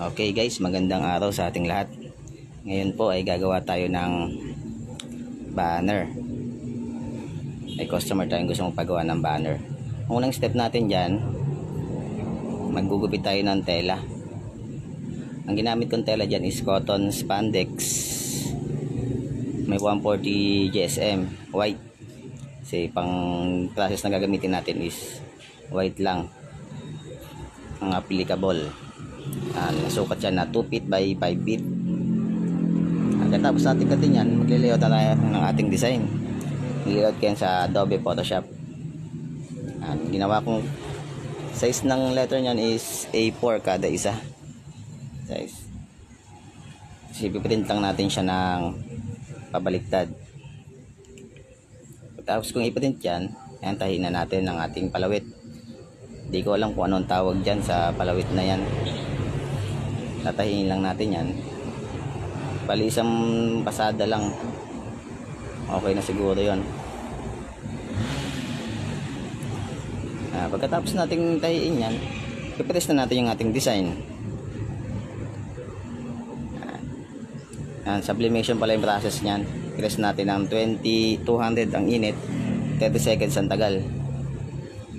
Okay guys, magandang araw sa ating lahat. Ngayon po ay gagawa tayo ng banner. May customer tayong gusto mong pagawa ng banner. Unang step natin dyan, maggugupit tayo ng tela. Ang ginamit kong tela dyan is cotton spandex. May 140 GSM white. Kasi pang process na gagamitin natin is white lang ang applicable. Nasukat siya na 2 feet by 5 feet. Pagkatapos natin katin yan, maglilayout na tayo ng ating design. Maglilayout kayo sa Adobe Photoshop. Ginawa kong size ng letter nyan is A4 kada isa size. Kasi piprint lang natin siya ng pabaliktad. Tapos kung iprint yan, tahin na natin ng ating palawit. Hindi ko alam kung anong tawag dyan sa palawit na yan. Tatahiin lang natin yan. Bali isang pasada lang, okay na siguro yon. Pagkatapos nating tahiin yan, ipress na natin yung ating design. Sublimation pala yung process nyan. Press natin ng 200 ang init, 30 seconds ang tagal.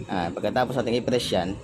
Pagkatapos natin i-press yan,